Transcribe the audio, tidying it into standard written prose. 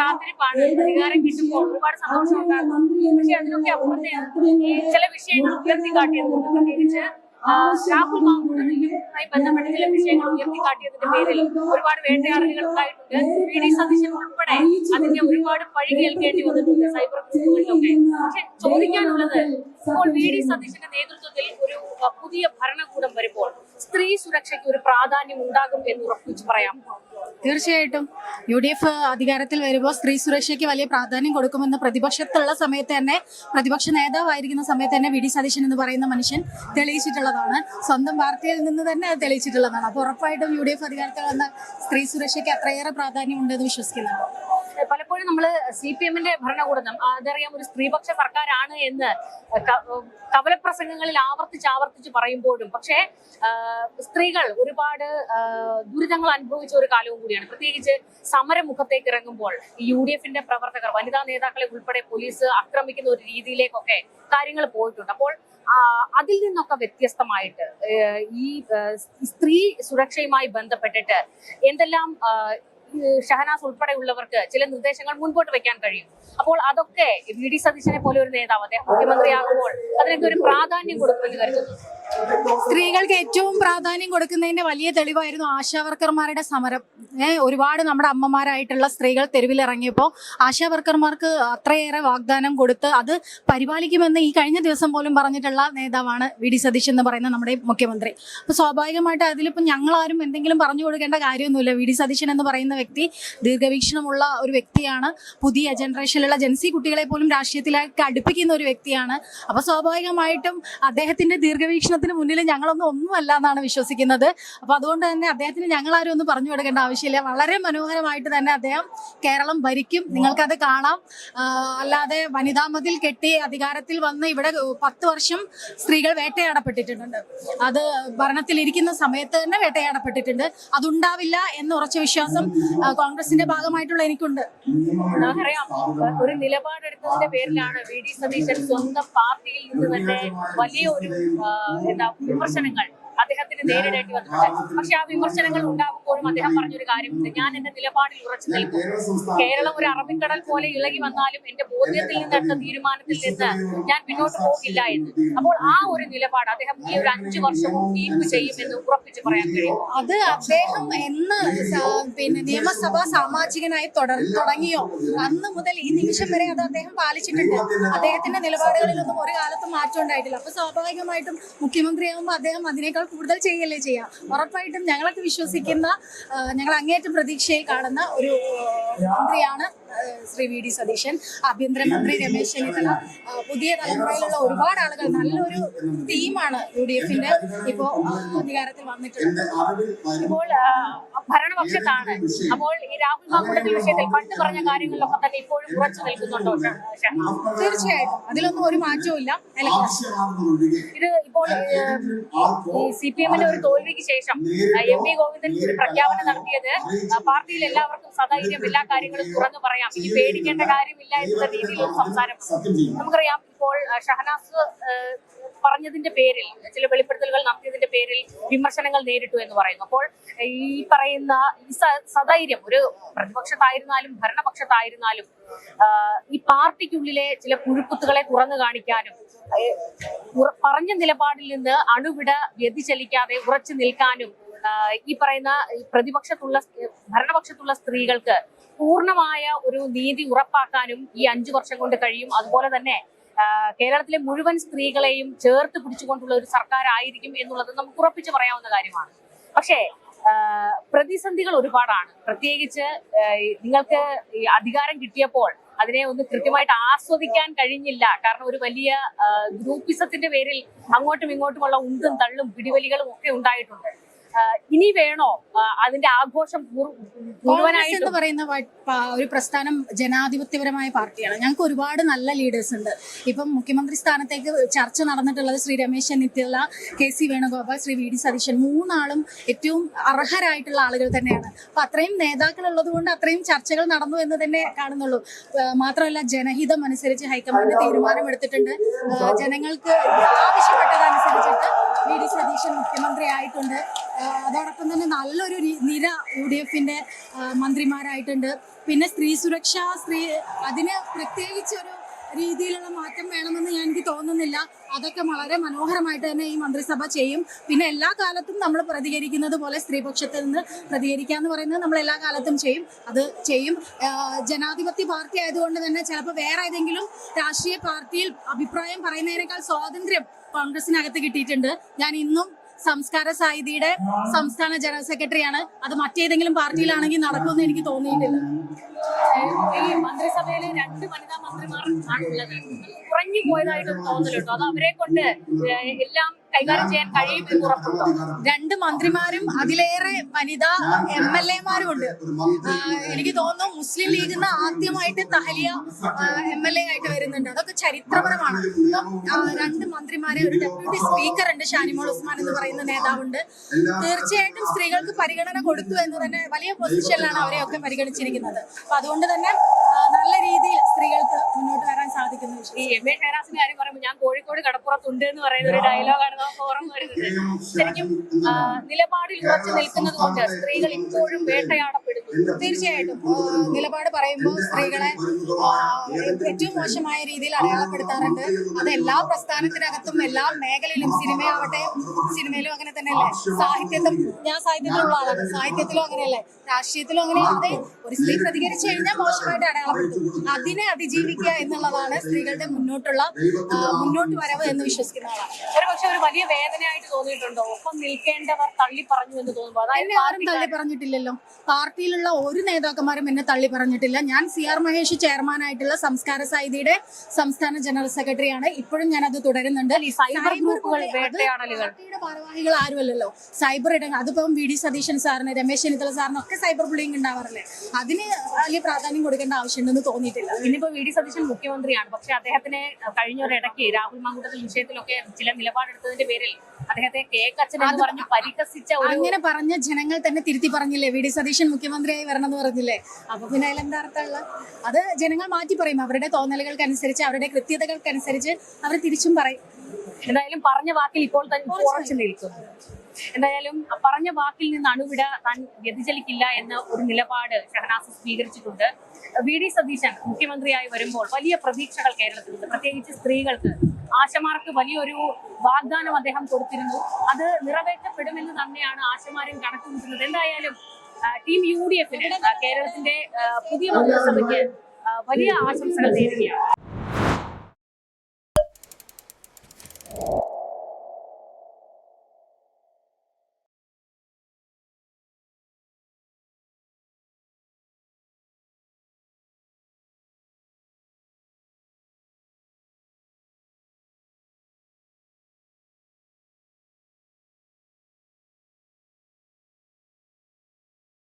കാത്തിരിപ്പാണ്. അധികാരം കിട്ടുമ്പോൾ ഒരുപാട് സന്തോഷം ഉണ്ടാകും. പക്ഷെ അതിനൊക്കെ അപ്പുറത്തെ ഈ ചില വിഷയങ്ങൾ ഉയർത്തിക്കാട്ടിയതുകൊണ്ട്, പ്രത്യേകിച്ച് രാഹുൽ മാങ്കൂട്ടത്തിലുമായി ബന്ധപ്പെട്ട ചില വിഷയങ്ങൾ ഉയർത്തിക്കാട്ടിയതിന്റെ പേരിൽ ഒരുപാട് വേട്ടയാടലുകൾ ഉണ്ടായിട്ടുണ്ട്. വി.ഡി. സതീശൻ ഉൾപ്പെടെ അതിന്റെ ഒരുപാട് പഴി കേൾക്കേണ്ടി വന്നിട്ടുണ്ട് സൈബർ ഗ്രൂപ്പുകളിലൊക്കെ. പക്ഷെ ചോദിക്കാനുള്ളത്, ഇപ്പോൾ വി.ഡി. സതീശന്റെ നേതൃത്വത്തിൽ ഒരു പുതിയ ഭരണകൂടം വരുമ്പോൾ സ്ത്രീ സുരക്ഷയ്ക്ക് ഒരു പ്രാധാന്യം ഉണ്ടാകും എന്ന് ഉറപ്പിച്ച് പറയാം. തീർച്ചയായിട്ടും UDF അധികാരത്തിൽ വരുമ്പോൾ സ്ത്രീ സുരക്ഷയ്ക്ക് വലിയ പ്രാധാന്യം കൊടുക്കുമെന്ന് പ്രതിപക്ഷത്തുള്ള സമയത്ത് തന്നെ, പ്രതിപക്ഷ നേതാവായിരിക്കുന്ന സമയത്ത് തന്നെ വി.ഡി. സതീശൻ എന്ന് പറയുന്ന മനുഷ്യൻ തെളിയിച്ചിട്ടുള്ളതാണ്. സ്വന്തം പാർട്ടിയിൽ നിന്ന് തന്നെ അത് തെളിയിച്ചിട്ടുള്ളതാണ്. അപ്പോൾ ഉറപ്പായിട്ടും UDF അധികാരത്തിൽ വന്ന സ്ത്രീ സുരക്ഷയ്ക്ക് അത്രയേറെ പ്രാധാന്യം ഉണ്ടെന്ന് വിശ്വസിക്കുന്നുണ്ട്. പലപ്പോഴും നമ്മള് CPM-ന്റെ ഭരണകൂടം അതറിയാം ഒരു സ്ത്രീപക്ഷ സർക്കാരാണ് എന്ന് കവലപ്രസംഗങ്ങളിൽ ആവർത്തിച്ച് പറയുമ്പോഴും, പക്ഷേ സ്ത്രീകൾ ഒരുപാട് ദുരിതങ്ങൾ അനുഭവിച്ച ഒരു കാലവും കൂടിയാണ്. പ്രത്യേകിച്ച് സമരമുഖത്തേക്ക് ഇറങ്ങുമ്പോൾ ഈ UDF-ന്റെ പ്രവർത്തകർ, വനിതാ നേതാക്കളെ ഉൾപ്പെടെ പോലീസ് ആക്രമിക്കുന്ന ഒരു രീതിയിലേക്കൊക്കെ കാര്യങ്ങൾ പോയിട്ടുണ്ട്. അപ്പോൾ അതിൽ നിന്നൊക്കെ വ്യത്യസ്തമായിട്ട് ഈ സ്ത്രീ സുരക്ഷയുമായി ബന്ധപ്പെട്ടിട്ട് എന്തെല്ലാം ഷഹനാസ് ഉൾപ്പെടെയുള്ളവർക്ക് ചില നിർദ്ദേശങ്ങൾ മുൻപോട്ട് വെക്കാൻ കഴിയും. അപ്പോൾ അതൊക്കെ വി.ഡി. സതീശനെ പോലെ ഒരു നേതാവ്, അദ്ദേഹം മുഖ്യമന്ത്രിയാകുമ്പോൾ അതിനൊക്കെ ഒരു പ്രാധാന്യം കൊടുക്കുമെന്ന് കരുതുന്നു. സ്ത്രീകൾക്ക് ഏറ്റവും പ്രാധാന്യം കൊടുക്കുന്നതിന്റെ വലിയ തെളിവായിരുന്നു ആശാവർക്കർമാരുടെ സമരം. ഒരുപാട് നമ്മുടെ അമ്മമാരായിട്ടുള്ള സ്ത്രീകൾ തെരുവിലിറങ്ങിയപ്പോൾ ആശാവർക്കർമാർക്ക് അത്രയേറെ വാഗ്ദാനം കൊടുത്ത് അത് പരിപാലിക്കുമെന്ന് ഈ കഴിഞ്ഞ ദിവസം പോലും പറഞ്ഞിട്ടുള്ള നേതാവാണ് വി.ഡി. സതീശൻ എന്ന് പറയുന്ന നമ്മുടെ മുഖ്യമന്ത്രി. അപ്പോൾ സ്വാഭാവികമായിട്ട് അതിലിപ്പോൾ ഞങ്ങളാരും എന്തെങ്കിലും പറഞ്ഞു കൊടുക്കേണ്ട കാര്യമൊന്നുമില്ല. വി.ഡി. സതീശൻ എന്ന് പറയുന്ന വ്യക്തി ദീർഘവീക്ഷണമുള്ള ഒരു വ്യക്തിയാണ്. പുതിയ ജനറേഷനിലുള്ള ജൻസി കുട്ടികളെ പോലും രാഷ്ട്രീയത്തിലേക്ക് അടുപ്പിക്കുന്ന ഒരു വ്യക്തിയാണ്. അപ്പോൾ സ്വാഭാവികമായിട്ടും അദ്ദേഹത്തിന്റെ ദീർഘവീക്ഷണത്തിന് മുന്നിൽ ഞങ്ങളൊന്നും ഒന്നുമല്ല എന്നാണ് വിശ്വസിക്കുന്നത്. അപ്പൊ അതുകൊണ്ട് തന്നെ അദ്ദേഹത്തിന് ഞങ്ങളാരും ഒന്നും പറഞ്ഞു കൊടുക്കേണ്ട ആവശ്യമില്ല. വളരെ മനോഹരമായിട്ട് തന്നെ അദ്ദേഹം കേരളം ഭരിക്കും. നിങ്ങൾക്കത് കാണാം. അല്ലാതെ വനിതാ മതിൽ കെട്ടി അധികാരത്തിൽ വന്ന് ഇവിടെ 10 വർഷം സ്ത്രീകൾ വേട്ടയാടപ്പെട്ടിട്ടുണ്ട്. അത് ഭരണത്തിലിരിക്കുന്ന സമയത്ത് തന്നെ വേട്ടയാടപ്പെട്ടിട്ടുണ്ട്. അതുണ്ടാവില്ല എന്ന ഉറച്ച വിശ്വാസം കോൺഗ്രസിന്റെ ഭാഗമായിട്ടുള്ള എനിക്കുണ്ട്. നമുക്കറിയാം, ഒരു നിലപാടെടുത്തതിന്റെ പേരിലാണ് വി.ഡി. സതീശൻ സ്വന്തം പാർട്ടിയിൽ നിന്ന് തന്നെ വലിയ ഒരു വിമർശനങ്ങൾ അദ്ദേഹത്തിന് നേരിടേണ്ടി വന്നിട്ടുണ്ട്. പക്ഷെ ആ വിമർശനങ്ങൾ ഉണ്ടാകുമ്പോഴും അദ്ദേഹം പറഞ്ഞൊരു കാര്യമുണ്ട്, ഞാൻ എന്റെ നിലപാടിൽ ഉറച്ചു നിൽക്കും. കേരളം ഒരു അറബിക്കടൽ പോലെ ഇളകി വന്നാലും എന്റെ ബോധ്യത്തിൽ നിന്നെടുത്ത തീരുമാനത്തിൽ നിന്ന് ഞാൻ പിന്നോട്ട് പോകില്ല എന്ന്. അപ്പോൾ ആ ഒരു നിലപാട് അദ്ദേഹം ഈ ഒരു 5 വർഷവും കീപ്പ് ചെയ്യുമെന്ന് ഉറപ്പിച്ച് പറയാൻ കഴിയും. അത് അദ്ദേഹം എന്ന് നിയമസഭാ സാമാജികനായി തുടങ്ങിയോ അന്ന് മുതൽ ഈ നിമിഷം വരെ അത് അദ്ദേഹം പാലിച്ചിട്ടുണ്ട്. അദ്ദേഹത്തിന്റെ നിലപാടുകളിലൊന്നും ഒരു കാലത്തും മാറ്റം ഉണ്ടായിട്ടില്ല. അപ്പൊ സ്വാഭാവികമായിട്ടും മുഖ്യമന്ത്രിയാകുമ്പോൾ അദ്ദേഹം അതിനേക്കാൾ കൂടുതൽ ചെയ്യല്ലേ ചെയ്യാം. ഉറപ്പായിട്ടും ഞങ്ങളൊക്കെ വിശ്വസിക്കുന്ന, ഞങ്ങൾ അങ്ങേറ്റം പ്രതീക്ഷയെ കാണുന്ന ഒരു മന്ത്രിയാണ് ശ്രീ വി.ഡി. സതീശൻ. ആഭ്യന്തരമന്ത്രി രമേശ് ചെന്നിത്തല, പുതിയ തലമുറയിലുള്ള ഒരുപാട് ആളുകൾ, നല്ലൊരു ടീമാണ് UDF-ന്റെ ഇപ്പോൾ അധികാരത്തിൽ വന്നിട്ടുള്ളത്. ഇപ്പോൾ ഭരണപക്ഷത്താണ്. അപ്പോൾ ഈ രാഹുൽ മാങ്കൂട്ടത്തിൽ വിഷയത്തിൽ പണ്ട് പറഞ്ഞ കാര്യങ്ങളിലൊക്കെ തന്നെ ഇപ്പോഴും ഉറച്ചു നിൽക്കുന്നുണ്ടോ? തീർച്ചയായിട്ടും അതിലൊന്നും ഒരു മാറ്റവും ഇല്ല. ഇത് ഇപ്പോൾ ഈ CPM-ന്റെ ഒരു തോൽവിക്ക് ശേഷം M.V. ഗോവിന്ദൻ ഒരു പ്രഖ്യാപനം നടത്തിയത് പാർട്ടിയിൽ എല്ലാവർക്കും സധൈര്യം എല്ലാ കാര്യങ്ങളും തുറന്നു പറയാം, ഇനി പേടിക്കേണ്ട കാര്യമില്ല എന്നുള്ള രീതിയിലുള്ള സംസാരം. നമുക്കറിയാം, ഇപ്പോൾ ഷഹനാസ് പറഞ്ഞതിന്റെ പേരിൽ, ചില വെളിപ്പെടുത്തലുകൾ നടത്തിയതിന്റെ പേരിൽ വിമർശനങ്ങൾ നേരിട്ടു എന്ന് പറയുന്നു. അപ്പോൾ ഈ പറയുന്ന ഈ സധൈര്യം ഒരു പ്രതിപക്ഷത്തായിരുന്നാലും ഭരണപക്ഷത്തായിരുന്നാലും ഈ പാർട്ടിക്കുള്ളിലെ ചില പുഴുക്കുത്തുകളെ തുറന്നു കാണിക്കാനും പറഞ്ഞ നിലപാടിൽ നിന്ന് അണുവിട വ്യതിചലിക്കാതെ ഉറച്ചു നിൽക്കാനും ഈ പറയുന്ന ഭരണപക്ഷത്തുള്ള സ്ത്രീകൾക്ക് പൂർണ്ണമായ ഒരു നീതി ഉറപ്പാക്കാനും ഈ 5 വർഷം കൊണ്ട് കഴിയും. അതുപോലെ തന്നെ കേരളത്തിലെ മുഴുവൻ സ്ത്രീകളെയും ചേർത്ത് പിടിച്ചുകൊണ്ടുള്ള ഒരു സർക്കാർ ആയിരിക്കും എന്നുള്ളത് നമുക്ക് ഉറപ്പിച്ച് പറയാവുന്ന കാര്യമാണ്. പക്ഷേ പ്രതിസന്ധികൾ ഒരുപാടാണ്. പ്രത്യേകിച്ച് നിങ്ങൾക്ക് ഈ അധികാരം കിട്ടിയപ്പോൾ അതിനെ ഒന്ന് കൃത്യമായിട്ട് ആസ്വദിക്കാൻ കഴിഞ്ഞില്ല. കാരണം ഒരു വലിയ ഗ്രൂപ്പിസത്തിന്റെ പേരിൽ അങ്ങോട്ടും ഇങ്ങോട്ടുമുള്ള ഉന്തും തള്ളും പിടിവലികളും ഒക്കെ ഉണ്ടായിട്ടുണ്ട്. ഇനി വേണോ അതിന്റെ ആഘോഷം മുഴുവനായിട്ട്? എന്ന് പറയുന്ന ഒരു പ്രസ്ഥാനം ജനാധിപത്യപരമായ പാർട്ടിയാണ്. ഞങ്ങൾക്ക് ഒരുപാട് നല്ല ലീഡേഴ്സ് ഉണ്ട്. ഇപ്പം മുഖ്യമന്ത്രി സ്ഥാനത്തേക്ക് ചർച്ച നടന്നിട്ടുള്ളത് ശ്രീ രമേശ് ചെന്നിത്തല, KC വേണുഗോപാൽ, ശ്രീ വി.ഡി. സതീശൻ, 3 ആളും ഏറ്റവും അർഹരായിട്ടുള്ള ആളുകൾ തന്നെയാണ്. അപ്പൊ അത്രയും നേതാക്കൾ ഉള്ളത് കൊണ്ട് അത്രയും ചർച്ചകൾ നടന്നു എന്ന് തന്നെ കാണുന്നുള്ളൂ. മാത്രമല്ല, ജനഹിതം അനുസരിച്ച് ഹൈക്കമാൻഡ് തീരുമാനമെടുത്തിട്ടുണ്ട്. ജനങ്ങൾക്ക് ആവശ്യപ്പെട്ടതനുസരിച്ചിട്ട് വി.ഡി. സതീശൻ മുഖ്യമന്ത്രി ആയിട്ടുണ്ട്. അതോടൊപ്പം തന്നെ നല്ലൊരു നിര UDF-ന്റെ മന്ത്രിമാരായിട്ടുണ്ട്. പിന്നെ സ്ത്രീ സുരക്ഷ, അതിന് പ്രത്യേകിച്ചൊരു രീതിയിലുള്ള മാറ്റം വേണമെന്ന് എനിക്ക് തോന്നുന്നില്ല. അതൊക്കെ വളരെ മനോഹരമായിട്ട് തന്നെ ഈ മന്ത്രിസഭ ചെയ്യും. പിന്നെ എല്ലാ കാലത്തും നമ്മൾ പ്രതികരിക്കുന്നത് പോലെ സ്ത്രീപക്ഷത്തിൽ നിന്ന് പ്രതികരിക്കുക എന്ന് പറയുന്നത് നമ്മൾ എല്ലാ കാലത്തും ചെയ്യും. ജനാധിപത്യ പാർട്ടി ആയതുകൊണ്ട് തന്നെ ചിലപ്പോൾ വേറെ ഏതെങ്കിലും രാഷ്ട്രീയ പാർട്ടിയിൽ അഭിപ്രായം പറയുന്നതിനേക്കാൾ സ്വാതന്ത്ര്യം കോൺഗ്രസിനകത്ത് കിട്ടിയിട്ടുണ്ട്. ഞാൻ ഇന്നും സംസ്കാര സാഹിതിയുടെ സംസ്ഥാന ജനറൽ സെക്രട്ടറിയാണ്. അത് മറ്റേതെങ്കിലും പാർട്ടിയിലാണെങ്കിൽ നടക്കുമെന്ന് എനിക്ക് തോന്നിയിട്ടില്ല. ഈ മന്ത്രിസഭയില് 2 വനിതാ മന്ത്രിമാർ ആണുള്ളത്. കുറഞ്ഞു പോയതായിട്ടൊരു തോന്നലുണ്ടോ? അത് അവരെ കൊണ്ട് എല്ലാം കൈകാര്യം ചെയ്യാൻ കഴിയുമെന്ന് ഉറപ്പുണ്ടോ? 2 മന്ത്രിമാരും അതിലേറെ വനിതാ MLA-മാരും ഉണ്ട്. എനിക്ക് തോന്നുന്നു മുസ്ലിം ലീഗിൽ നിന്ന് ആദ്യമായിട്ട് തഹലിയ MLA ആയിട്ട് വരുന്നുണ്ട്. അതൊക്കെ ചരിത്രപരമാണ്. 2 മന്ത്രിമാരെ, ഒരു ഡെപ്യൂട്ടി സ്പീക്കർ ഉണ്ട്, ഷാനിമോൾ ഉസ്മാൻ എന്ന് പറയുന്ന നേതാവുണ്ട്. തീർച്ചയായിട്ടും സ്ത്രീകൾക്ക് പരിഗണന കൊടുത്തു എന്ന് തന്നെ വലിയ പൊസിഷനിലാണ് അവരെയൊക്കെ പരിഗണിച്ചിരിക്കുന്നത്. അപ്പൊ അതുകൊണ്ട് തന്നെ നല്ല രീതിയിൽ സ്ത്രീകൾക്ക് മുന്നോട്ട് വരാൻ സാധിക്കുന്നു. ഈ MA ഷഹനാസിന്റെ കാര്യം പറയുമ്പോൾ ഞാൻ കോഴിക്കോട് കടപ്പുറത്തുണ്ട് എന്ന് പറയുന്ന ഒരു ഡയലോഗാണ് നമുക്ക് ഓർമ്മ വരുന്നത്. ശരിക്കും നിലപാടിൽ ഉറച്ചു നിൽക്കുന്നത് കൊണ്ട് സ്ത്രീകൾ ഇപ്പോഴും വേട്ടയാടപ്പെടുന്നു. തീർച്ചയായിട്ടും നിലപാട് പറയുമ്പോൾ സ്ത്രീകളെ ഏറ്റവും മോശമായ രീതിയിൽ അടയാളപ്പെടുത്താറുണ്ട്. അത് എല്ലാ പ്രസ്ഥാനത്തിനകത്തും എല്ലാ മേഖലയിലും, സിനിമയിലും അങ്ങനെ തന്നെയല്ലേ, ഞാൻ സാഹിത്യത്തിലുള്ള ആളാണ്, സാഹിത്യത്തിലും അങ്ങനെയല്ലേ, രാഷ്ട്രീയത്തിലും അങ്ങനെയല്ലാതെ ഒരു സ്ത്രീ പ്രതികരിച്ചു കഴിഞ്ഞാൽ മോശമായിട്ട് അടയാളപ്പെടുത്തും. അതിനെ അതിജീവിക്കുക എന്നുള്ളതാണ് സ്ത്രീകളുടെ മുന്നോട്ട് വരവ് എന്ന് വിശ്വസിക്കുന്ന ആളാണ്. പക്ഷെ ഒരു വലിയ വേദനയായിട്ട് തോന്നിയിട്ടുണ്ടോ? ഒപ്പം നിൽക്കേണ്ടവർ തള്ളി പറഞ്ഞു എന്ന് തോന്നുമ്പോൾ? എന്നെ ആരും തള്ളി പറഞ്ഞിട്ടില്ലല്ലോ. പാർട്ടിയിലുള്ള ഒരു നേതാക്കന്മാരും എന്നെ തള്ളി പറഞ്ഞിട്ടില്ല. ഞാൻ CR മഹേഷ് ചെയർമാനായിട്ടുള്ള സംസ്കാര സാഹിതിയുടെ സംസ്ഥാന ജനറൽ സെക്രട്ടറിയാണ്. ഇപ്പോഴും ഞാൻ അത് തുടരുന്നുണ്ട്. പാർട്ടിയുടെ ഭാരവാഹികൾ ആരുമല്ലല്ലോ. സൈബർ ഇടങ്ങൾ, അതിപ്പം VD സതീശൻ സാറിന്, രമേശ് ചെന്നിത്തല സാറിനൊക്കെ സൈബർ ബുള്ളിങ് ഉണ്ടാവാറില്ലേ? അതിന് വലിയ പ്രാധാന്യം കൊടുക്കേണ്ട ആവശ്യമുണ്ടെന്ന് തോന്നിയിട്ടില്ല. ഇന്നിപ്പോ VD സതീശൻ മുഖ്യമന്ത്രിയാണ്. പക്ഷെ അദ്ദേഹത്തിന് കഴിഞ്ഞൊരിടയ്ക്ക് രാഹുൽ മാങ്കൂട്ടത്തിൽ വിഷയത്തിലൊക്കെ ചില നിലപാടെടുത്തതിന്റെ പേരിൽ അദ്ദേഹത്തെ കേക്കച്ഛൻ എന്ന് പറഞ്ഞ് പരിഹസിച്ച അങ്ങനെ പറഞ്ഞ ജനങ്ങൾ തന്നെ തിരുത്തി പറഞ്ഞില്ലേ, VD സതീശൻ മുഖ്യമന്ത്രിയായി വരണം എന്ന് പറഞ്ഞില്ലേ? അപ്പൊ പിന്നെ അതിലെന്താ അർത്ഥമുള്ള? അത് ജനങ്ങൾ മാറ്റി പറയും. അവരുടെ തോന്നലുകൾക്കനുസരിച്ച്, അവരുടെ കൃത്യതകൾക്കനുസരിച്ച് അവർ തിരിച്ചും പറയും. എന്തായാലും പറഞ്ഞ വാക്കിൽ ഇപ്പോൾ തന്നെ ഉറച്ചു നിൽക്കും. എന്തായാലും പറഞ്ഞ വാക്കിൽ നിന്ന് അണുവിട താൻ വ്യതിചലിക്കില്ല എന്ന ഒരു നിലപാട് ഷഹനാസ് സ്വീകരിച്ചിട്ടുണ്ട്. VD സതീശൻ മുഖ്യമന്ത്രിയായി വരുമ്പോൾ വലിയ പ്രതീക്ഷകൾ കേരളത്തിലുണ്ട്. പ്രത്യേകിച്ച് സ്ത്രീകൾക്ക്, ആശമാർക്ക് വലിയൊരു വാഗ്ദാനം അദ്ദേഹം കൊടുത്തിരുന്നു. അത് നിറവേറ്റപ്പെടുമെന്ന് തന്നെയാണ് ആശമാരും കണക്കുകൂട്ടുന്നത്. എന്തായാലും ടീം UDF-ന് കേരളത്തിന്റെ പുതിയ മന്ത്രിസഭയ്ക്ക് വലിയ ആശംസകൾ നേരുകയാണ്.